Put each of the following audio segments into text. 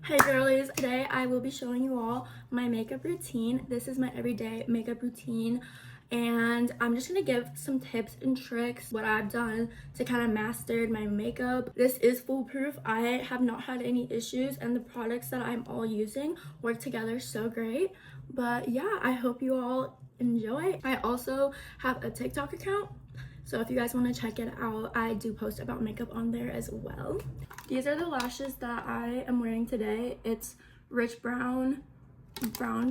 Hey girlies, today I will be showing you all my makeup routine. This is my everyday makeup routine and I'm just gonna give some tips and tricks, what I've done to kind of master my makeup. This is foolproof. I have not had any issues and the products that I'm all using work together so great. But yeah, I hope you all enjoy. I also have a TikTok account, so if you guys want to check it out, I do post about makeup on there as well. These are the lashes that I am wearing today. It's rich brown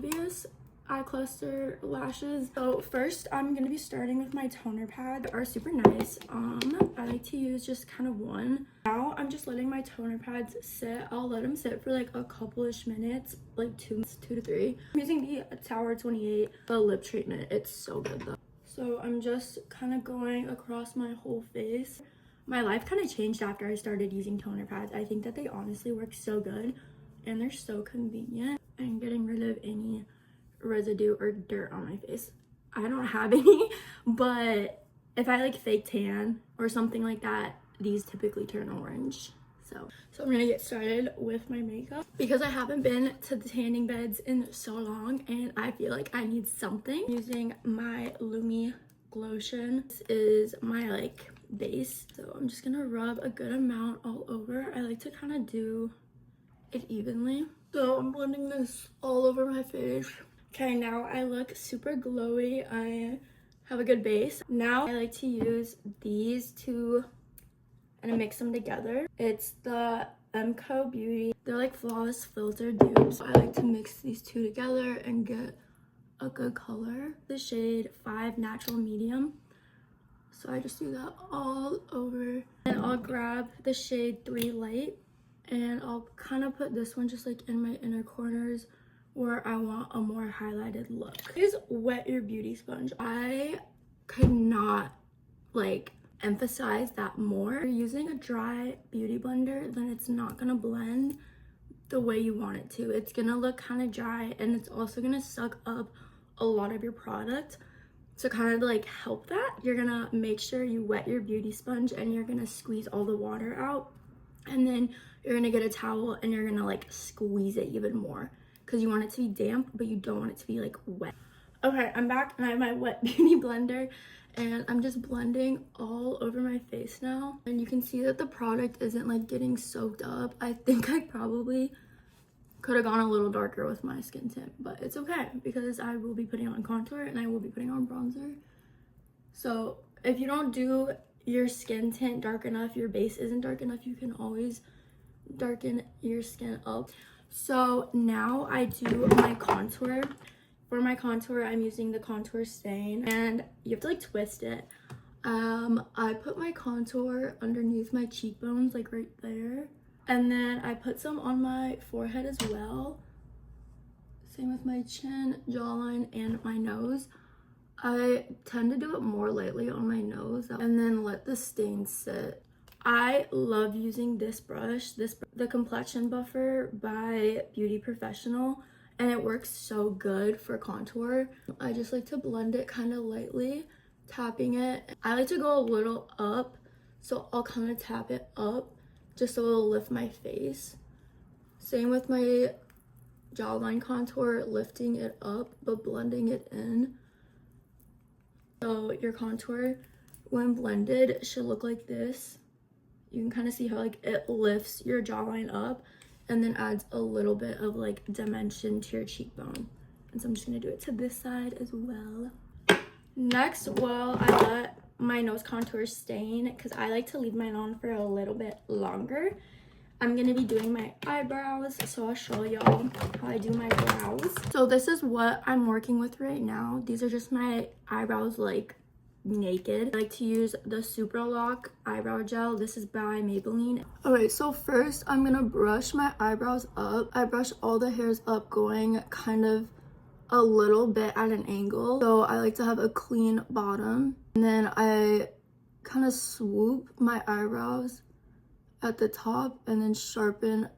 Base eye cluster lashes. So first I'm going to be starting with my toner pad. They are super nice. I like to use just kind of one. Now I'm just letting my toner pads sit. I'll let them sit for like a couple-ish minutes, like two to three. I'm using the Tower 28, the lip treatment. It's so good though. So I'm just kind of going across my whole face. My life kind of changed after I started using toner pads. I think that they honestly work so good and they're so convenient. I'm getting rid of any residue or dirt on my face. I don't have any, but if I like fake tan or something like that, these typically turn orange. So I'm gonna get started with my makeup because I haven't been to the tanning beds in so long and I feel like I need something. I'm using my Lumi Glotion. This is my like base, so I'm just gonna rub a good amount all over. I like to kind of do it evenly, so I'm blending this all over my face. Okay, now I look super glowy. I have a good base. Now I like to use these two and mix them together. It's the Mco Beauty. They're like flawless filter dupes. So I like to mix these two together and get a good color. The shade 5 Natural Medium. So I just do that all over. And I'll grab the shade 3 Light and I'll kind of put this one just like in my inner corners where I want a more highlighted look. Please wet your beauty sponge. I could not like emphasize that more. If you're using a dry beauty blender, then it's not gonna blend the way you want it to. It's gonna look kind of dry and it's also gonna suck up a lot of your product. So kind of like help that, you're gonna make sure you wet your beauty sponge and you're gonna squeeze all the water out, and then you're gonna get a towel and you're gonna like squeeze it even more because you want it to be damp but you don't want it to be like wet. Okay, I'm back and I have my wet beauty blender and I'm just blending all over my face now, and you can see that the product isn't like getting soaked up. I think I probably could have gone a little darker with my skin tint, but it's okay because I will be putting on contour and I will be putting on bronzer. So if you don't do your skin tint dark enough, your base isn't dark enough, you can always darken your skin up. So now I do my contour. For my contour, I'm using the contour stain and you have to like twist it. I put my contour underneath my cheekbones, like right there. And then I put some on my forehead as well. Same with my chin, jawline, and my nose. I tend to do it more lightly on my nose and then let the stain sit. I love using this brush, the Complexion Buffer by Beauty Professional, and it works so good for contour. I just like to blend it kind of lightly, tapping it. I like to go a little up, so I'll kind of tap it up just so it'll lift my face. Same with my jawline contour, lifting it up but blending it in. So your contour, when blended, should look like this. You can kind of see how like it lifts your jawline up and then adds a little bit of like dimension to your cheekbone. And so I'm just gonna do it to this side as well. Next, while I let my nose contour stain, because I like to leave mine on for a little bit longer, I'm gonna be doing my eyebrows, so I'll show y'all how I do my brows. So this is what I'm working with right now. These are just my eyebrows like naked. I like to use the Super Lock eyebrow gel. This is by Maybelline. Alright, so first I'm gonna brush my eyebrows up. I brush all the hairs up, going kind of a little bit at an angle, so I like to have a clean bottom, and then I kind of swoop my eyebrows at the top and then sharpen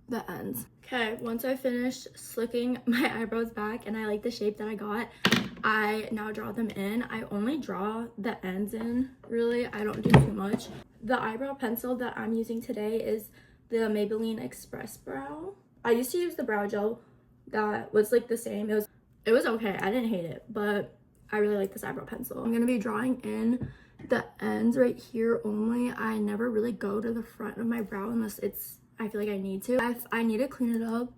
the ends. Okay, once I finish slicking my eyebrows back and I like the shape that I got, I now draw them in. I only draw the ends in, really. I don't do too much. The eyebrow pencil that I'm using today is the Maybelline Express Brow. I used to use the brow gel that was like the same. It was okay. I didn't hate it, but I really like this eyebrow pencil. I'm gonna be drawing in the ends right here only. I never really go to the front of my brow unless I feel like I need to. If I need to clean it up,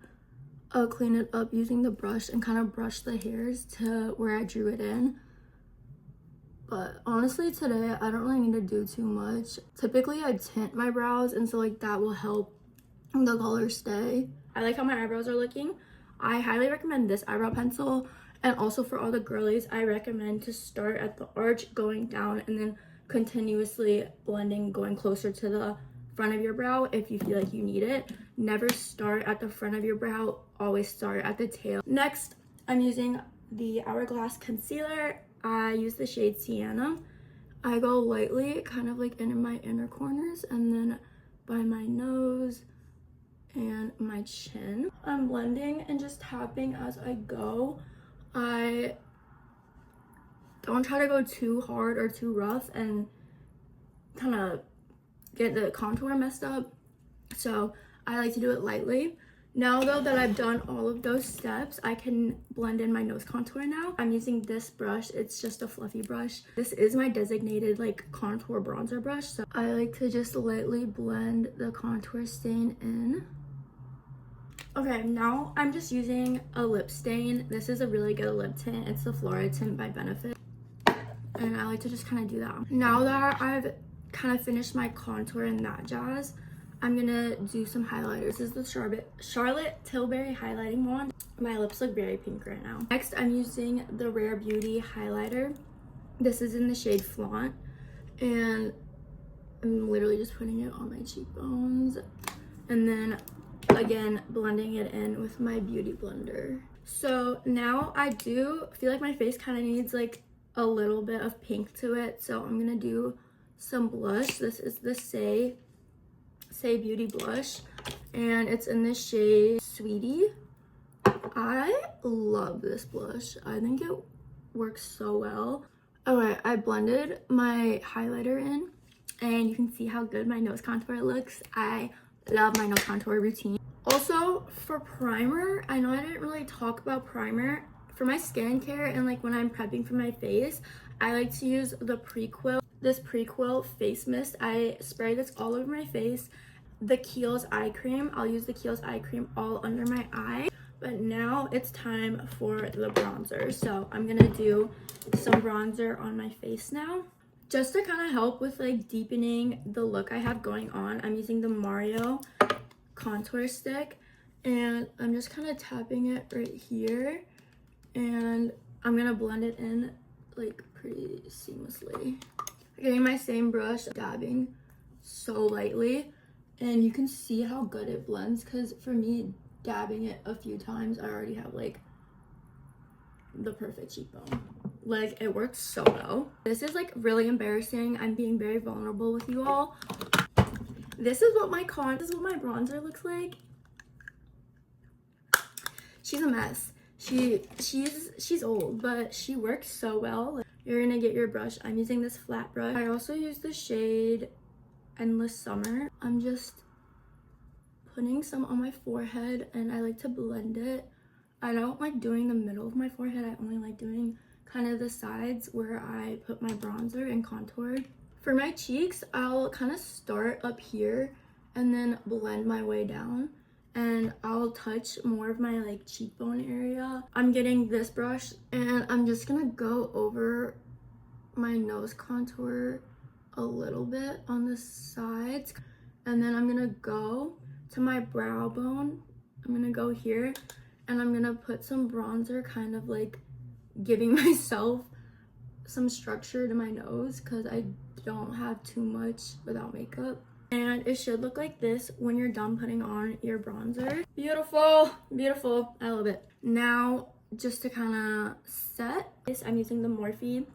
I'll clean it up using the brush and kind of brush the hairs to where I drew it in. But honestly, today I don't really need to do too much. Typically I tint my brows, and so like that will help the color stay. I like how my eyebrows are looking. I highly recommend this eyebrow pencil, and also for all the girlies, I recommend to start at the arch, going down, and then continuously blending, going closer to the front of your brow if you feel like you need it. Never start at the front of your brow, always start at the tail. Next, I'm using the Hourglass concealer. I use the shade Sienna. I go lightly, kind of like in my inner corners, and then by my nose and my chin. I'm blending and just tapping as I go. I don't try to go too hard or too rough and kind of get the contour messed up, so I like to do it lightly. Now though that I've done all of those steps, I can blend in my nose contour now. I'm using this brush. It's just a fluffy brush. This is my designated like contour bronzer brush, so I like to just lightly blend the contour stain in. Okay, now I'm just using a lip stain. This is a really good lip tint. It's the Flora tint by Benefit, and I like to just kind of do that. Now that I've kind of finished my contour and that jazz, I'm gonna do some highlighters. This is the Charlotte Tilbury highlighting wand. My lips look very pink right now. Next, I'm using the Rare Beauty highlighter. This is in the shade Flaunt, and I'm literally just putting it on my cheekbones, and then again blending it in with my beauty blender. So now I do feel like my face kind of needs like a little bit of pink to it, so I'm gonna do some blush. This is the Sacheu Beauty blush, and it's in the shade Sweetie. I love this blush. I think it works so well. Okay, I blended my highlighter in, and you can see how good my nose contour looks. I love my nose contour routine. Also, for primer, I know I didn't really talk about primer. For my skincare and like when I'm prepping for my face, I like to use the this Prequil face mist. I spray this all over my face. The Kiehl's eye cream, I'll use the Kiehl's eye cream all under my eye. But now it's time for the bronzer. So I'm gonna do some bronzer on my face now. Just to kind of help with like deepening the look I have going on, I'm using the Mario contour stick, and I'm just kind of tapping it right here, and I'm gonna blend it in like pretty seamlessly. Getting my same brush, dabbing so lightly, and you can see how good it blends, because for me, dabbing it a few times, I already have like the perfect cheekbone. Like, it works so well. This is like really embarrassing. I'm being very vulnerable with you all. This is what my bronzer looks like. She's a mess. She's old, but she works so well. You're gonna get your brush. I'm using this flat brush. I also use the shade Endless Summer. I'm just putting some on my forehead, and I like to blend it. I don't like doing the middle of my forehead. I only like doing kind of the sides where I put my bronzer and contour. For my cheeks, I'll kind of start up here and then blend my way down, and I'll touch more of my like cheekbone area. I'm getting this brush, and I'm just gonna go over my nose contour a little bit on the sides, and then I'm gonna go to my brow bone. I'm gonna go here, and I'm gonna put some bronzer, kind of like giving myself some structure to my nose because I don't have too much without makeup. And it should look like this when you're done putting on your bronzer. Beautiful, beautiful. I love it. Now, just to kind of set this, I'm using the Morphe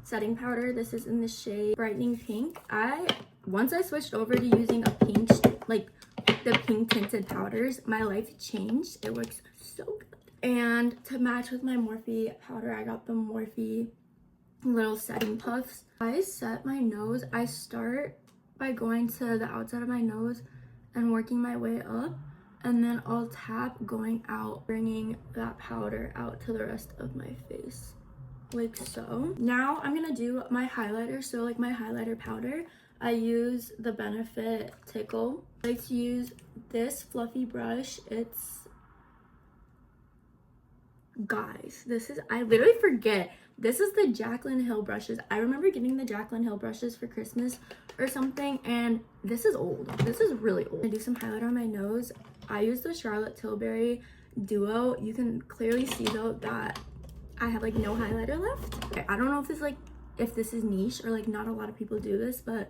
setting powder. This is in the shade Brightening Pink. Once I switched over to using a pink, like the pink tinted powders, my life changed. It works so good. And to match with my Morphe powder, I got the Morphe little setting puffs. I set my nose. I start by going to the outside of my nose and working my way up, and then I'll tap going out, bringing that powder out to the rest of my face, like so. Now I'm gonna do my highlighter. So like my highlighter powder, I use the Benefit Tickle. I like to use this fluffy brush. It's, guys, this is, I literally forget, this is the Jaclyn Hill brushes. I remember getting the Jaclyn Hill brushes for Christmas or something, and this is old. This is really old. I do some highlighter on my nose. I use the Charlotte Tilbury Duo. You can clearly see though that I have like no highlighter left. Okay, I don't know if this like, if this is niche or like not a lot of people do this, but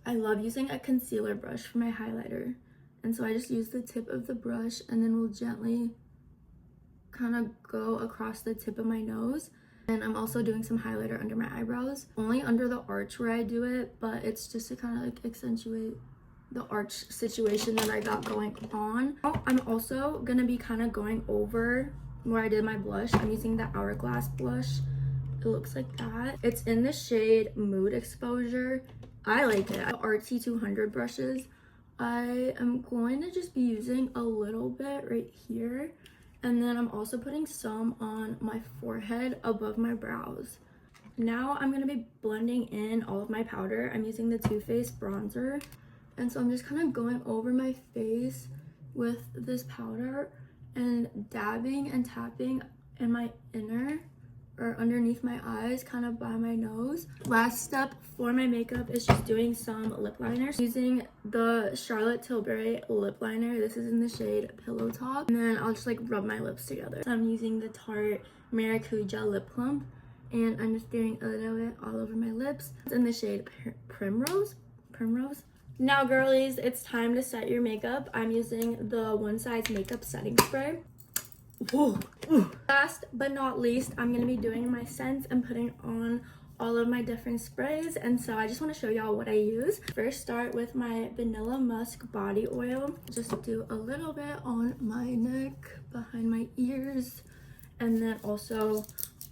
I love using a concealer brush for my highlighter. And so I just use the tip of the brush and then we'll gently kind of go across the tip of my nose. And I'm also doing some highlighter under my eyebrows, only under the arch where I do it, but it's just to kind of like accentuate the arch situation that I got going on. I'm also gonna be kind of going over where I did my blush. I'm using the Hourglass blush. It looks like that. It's in the shade Mood Exposure. I like it. The Artsy 200 brushes. I am going to just be using a little bit right here. And then I'm also putting some on my forehead above my brows. Now I'm going to be blending in all of my powder. I'm using the Too Faced bronzer. And so I'm just kind of going over my face with this powder and dabbing and tapping in my inner or underneath my eyes, kind of by my nose. Last step for my makeup is just doing some lip liners. Using the Charlotte Tilbury lip liner. This is in the shade Pillow Talk. And then I'll just like rub my lips together. So I'm using the Tarte Maracuja Lip Plump. And I'm just doing a little bit all over my lips. It's in the shade Primrose. Now girlies, it's time to set your makeup. I'm using the One Size Makeup Setting Spray. Whoa. Last but not least, I'm going to be doing my scents and putting on all of my different sprays. And so I just want to show y'all what I use. First, start with my Vanilla Musk body oil. Just do a little bit on my neck, behind my ears, and then also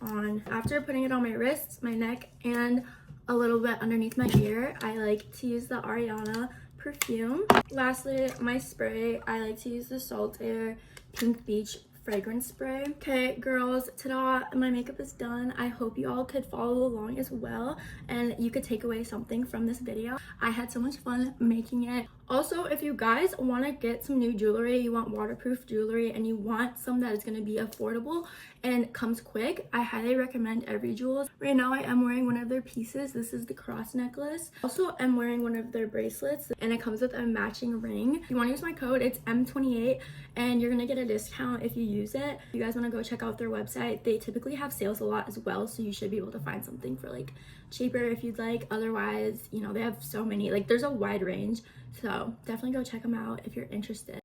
on, after putting it on my wrists, my neck, and a little bit underneath my ear, I like to use the Ariana perfume. Lastly, my spray, I like to use the Saltaire Pink Beach fragrance spray. Okay girls, ta-da, my makeup is done. I hope you all could follow along as well and you could take away something from this video. I had so much fun making it. Also, if you guys want to get some new jewelry, you want waterproof jewelry, and you want some that is going to be affordable and comes quick, I highly recommend Every Jewels. Right now I am wearing one of their pieces. This is the cross necklace. Also, I'm wearing one of their bracelets and it comes with a matching ring. If you want to use my code, it's M28 and you're going to get a discount if you use it. If you guys want to go check out their website, they typically have sales a lot as well, so you should be able to find something for like cheaper if you'd like. Otherwise, you know, they have so many, like there's a wide range, so definitely go check them out if you're interested.